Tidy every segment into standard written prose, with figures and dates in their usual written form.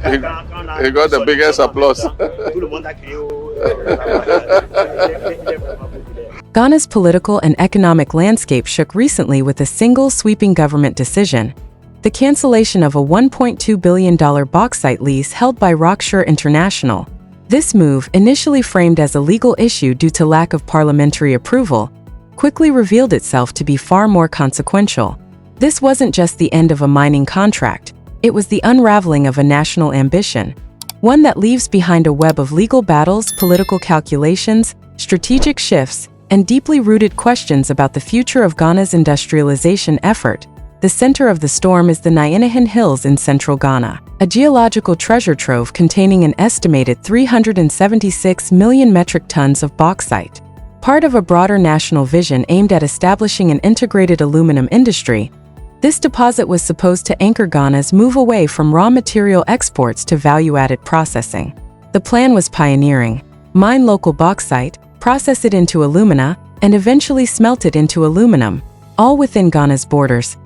He got the biggest applause. Ghana's political and economic landscape shook recently with a single sweeping government decision: the cancellation of a $1.2 billion bauxite lease held by Rocksure International. This move, initially framed as a legal issue due to lack of parliamentary approval, quickly revealed itself to be far more consequential. This wasn't just the end of a mining contract, it was the unraveling of a national ambition, one that leaves behind a web of legal battles, political calculations, strategic shifts, and deeply rooted questions about the future of Ghana's industrialization effort. The center of the storm is the Nyinahin Hills in central Ghana, a geological treasure trove containing an estimated 376 million metric tons of bauxite. Part of a broader national vision aimed at establishing an integrated aluminum industry, this deposit was supposed to anchor Ghana's move away from raw material exports to value-added processing. The plan was pioneering: mine local bauxite, process it into alumina, and eventually smelt it into aluminum, all within Ghana's borders.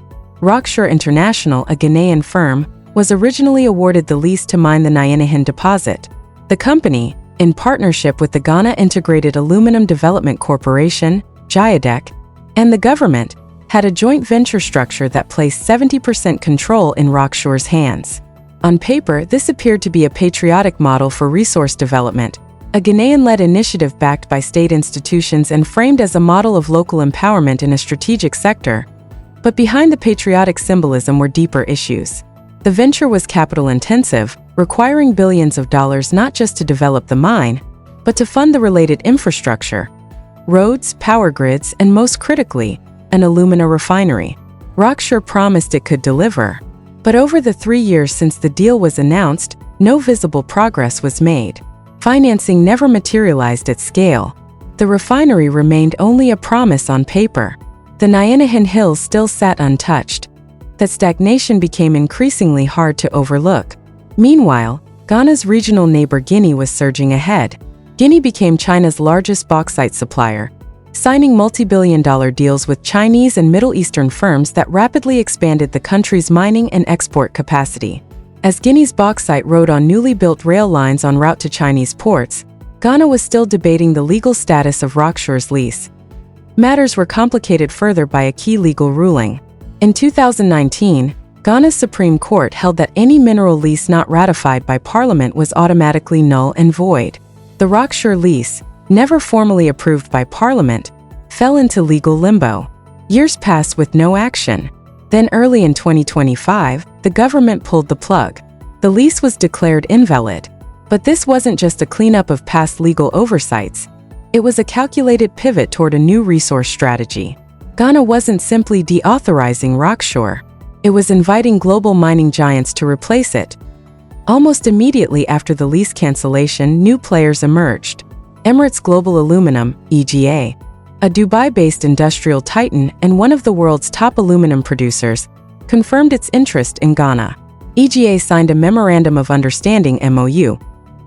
Rocksure International, a Ghanaian firm, was originally awarded the lease to mine the Nyinahin deposit. The company, in partnership with the Ghana Integrated Aluminum Development Corporation, GIADEC, and the government, had a joint venture structure that placed 70% control in Rocksure's hands. On paper, this appeared to be a patriotic model for resource development, a Ghanaian-led initiative backed by state institutions and framed as a model of local empowerment in a strategic sector. But behind the patriotic symbolism were deeper issues. The venture was capital-intensive, requiring billions of dollars not just to develop the mine, but to fund the related infrastructure: roads, power grids, and most critically, an alumina refinery. Rocksure promised it could deliver. But over the 3 years since the deal was announced, no visible progress was made. Financing never materialized at scale. The refinery remained only a promise on paper. The Nyinahin Hills still sat untouched. That stagnation became increasingly hard to overlook. Meanwhile, Ghana's regional neighbor Guinea was surging ahead. Guinea became China's largest bauxite supplier, signing multi-billion-dollar deals with Chinese and Middle Eastern firms that rapidly expanded the country's mining and export capacity. As Guinea's bauxite rode on newly built rail lines en route to Chinese ports, Ghana was still debating the legal status of Rocksure's lease. Matters were complicated further by a key legal ruling. In 2019, Ghana's Supreme Court held that any mineral lease not ratified by Parliament was automatically null and void. The Rocksure lease, never formally approved by Parliament, fell into legal limbo. Years passed with no action. Then early in 2025, the government pulled the plug. The lease was declared invalid. But this wasn't just a cleanup of past legal oversights. It was a calculated pivot toward a new resource strategy. Ghana wasn't simply deauthorizing Rocksure. It was inviting global mining giants to replace it. Almost immediately after the lease cancellation, new players emerged. Emirates Global Aluminum, EGA, a Dubai-based industrial titan and one of the world's top aluminum producers, confirmed its interest in Ghana. EGA signed a Memorandum of Understanding (MOU)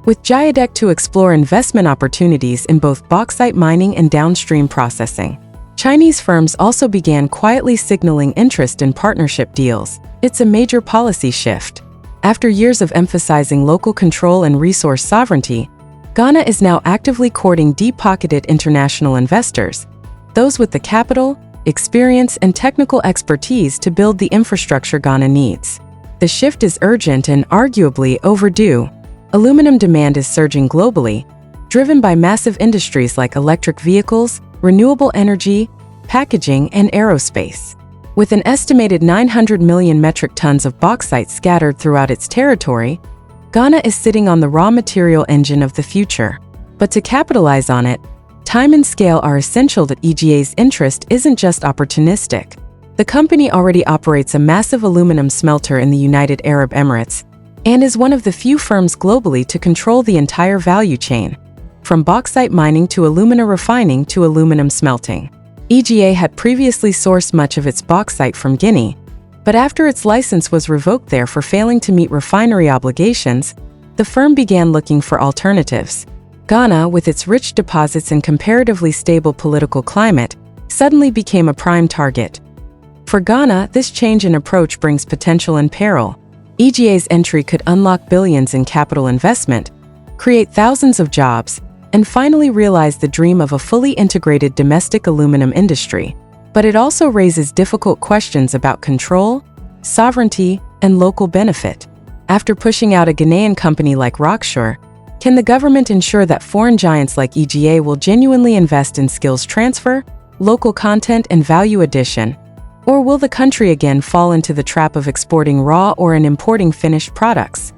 with GIADEC to explore investment opportunities in both bauxite mining and downstream processing. Chinese firms also began quietly signaling interest in partnership deals. It's a major policy shift. After years of emphasizing local control and resource sovereignty, Ghana is now actively courting deep-pocketed international investors, those with the capital, experience, and technical expertise to build the infrastructure Ghana needs. The shift is urgent and arguably overdue. Aluminum demand is surging globally, driven by massive industries like electric vehicles, renewable energy, packaging, and aerospace. With an estimated 900 million metric tons of bauxite scattered throughout its territory, Ghana is sitting on the raw material engine of the future. But to capitalize on it, time and scale are essential. That EGA's interest isn't just opportunistic. The company already operates a massive aluminum smelter in the United Arab Emirates and is one of the few firms globally to control the entire value chain, from bauxite mining to alumina refining to aluminum smelting. EGA had previously sourced much of its bauxite from Guinea, but after its license was revoked there for failing to meet refinery obligations, the firm began looking for alternatives. Ghana, with its rich deposits and comparatively stable political climate, suddenly became a prime target. For Ghana, this change in approach brings potential and peril. EGA's entry could unlock billions in capital investment, create thousands of jobs, and finally realize the dream of a fully integrated domestic aluminum industry. But it also raises difficult questions about control, sovereignty, and local benefit. After pushing out a Ghanaian company like Rockshore, can the government ensure that foreign giants like EGA will genuinely invest in skills transfer, local content, and value addition? Or will the country again fall into the trap of exporting raw or importing finished products?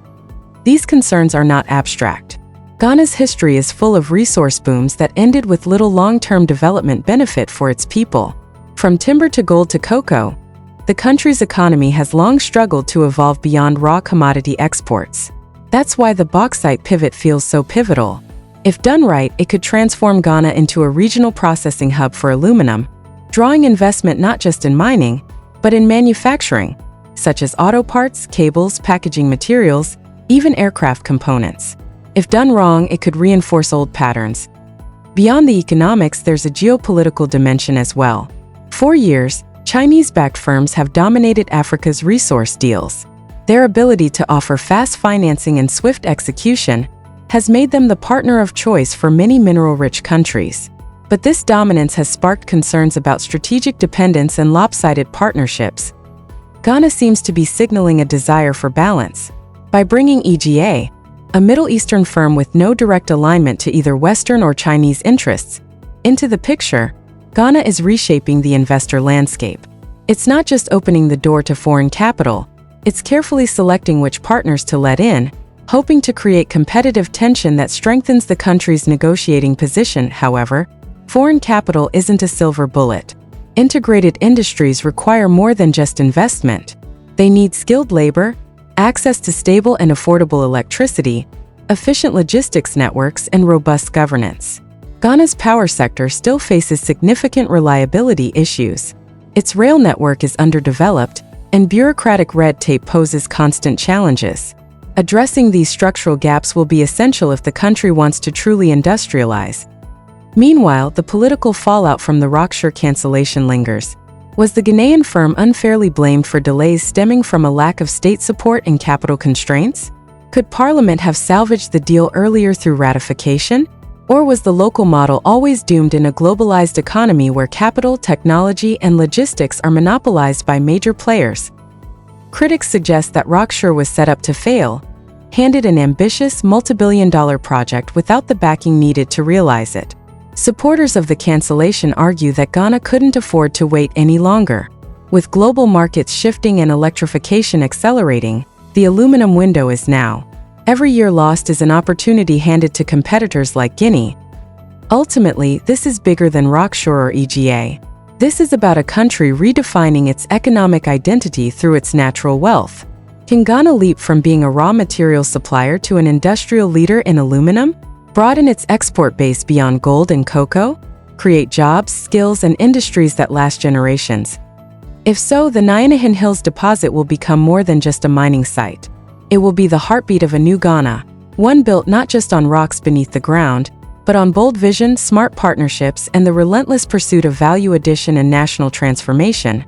These concerns are not abstract. Ghana's history is full of resource booms that ended with little long-term development benefit for its people. From timber to gold to cocoa, the country's economy has long struggled to evolve beyond raw commodity exports. That's why the bauxite pivot feels so pivotal. If done right, it could transform Ghana into a regional processing hub for aluminum, drawing investment not just in mining, but in manufacturing, such as auto parts, cables, packaging materials, even aircraft components. If done wrong, it could reinforce old patterns. Beyond the economics, there's a geopolitical dimension as well. For years, Chinese-backed firms have dominated Africa's resource deals. Their ability to offer fast financing and swift execution has made them the partner of choice for many mineral-rich countries. But this dominance has sparked concerns about strategic dependence and lopsided partnerships. Ghana seems to be signaling a desire for balance. By bringing EGA, a Middle Eastern firm with no direct alignment to either Western or Chinese interests, into the picture, Ghana is reshaping the investor landscape. It's not just opening the door to foreign capital, it's carefully selecting which partners to let in, hoping to create competitive tension that strengthens the country's negotiating position. However, foreign capital isn't a silver bullet. Integrated industries require more than just investment. They need skilled labor, access to stable and affordable electricity, efficient logistics networks, and robust governance. Ghana's power sector still faces significant reliability issues. Its rail network is underdeveloped, and bureaucratic red tape poses constant challenges. Addressing these structural gaps will be essential if the country wants to truly industrialize. Meanwhile, the political fallout from the Rockshore cancellation lingers. Was the Ghanaian firm unfairly blamed for delays stemming from a lack of state support and capital constraints? Could Parliament have salvaged the deal earlier through ratification? Or was the local model always doomed in a globalized economy where capital, technology, and logistics are monopolized by major players? Critics suggest that Rockshore was set up to fail, handed an ambitious, multi-billion-dollar project without the backing needed to realize it. Supporters of the cancellation argue that Ghana couldn't afford to wait any longer. With global markets shifting and electrification accelerating, the aluminum window is now. Every year lost is an opportunity handed to competitors like Guinea. Ultimately, this is bigger than Rockshore or EGA. This is about a country redefining its economic identity through its natural wealth. Can Ghana leap from being a raw material supplier to an industrial leader in aluminum? Broaden its export base beyond gold and cocoa? Create jobs, skills, and industries that last generations? If so, the Nyanahin Hills deposit will become more than just a mining site. It will be the heartbeat of a new Ghana, one built not just on rocks beneath the ground, but on bold vision, smart partnerships, and the relentless pursuit of value addition and national transformation.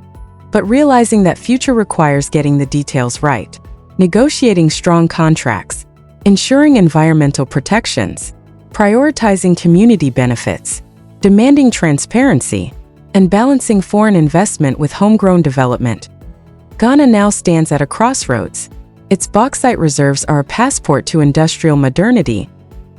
But realizing that future requires getting the details right, negotiating strong contracts, ensuring environmental protections, prioritizing community benefits, demanding transparency, and balancing foreign investment with homegrown development. Ghana now stands at a crossroads. Its bauxite reserves are a passport to industrial modernity,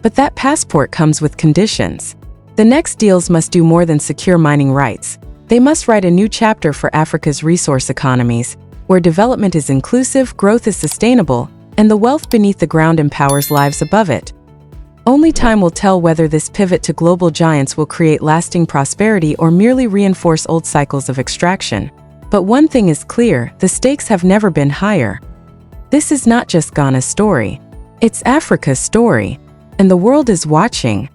but that passport comes with conditions. The next deals must do more than secure mining rights. They must write a new chapter for Africa's resource economies, where development is inclusive, growth is sustainable, and the wealth beneath the ground empowers lives above it. Only time will tell whether this pivot to global giants will create lasting prosperity or merely reinforce old cycles of extraction. But one thing is clear, the stakes have never been higher. This is not just Ghana's story. It's Africa's story. And the world is watching.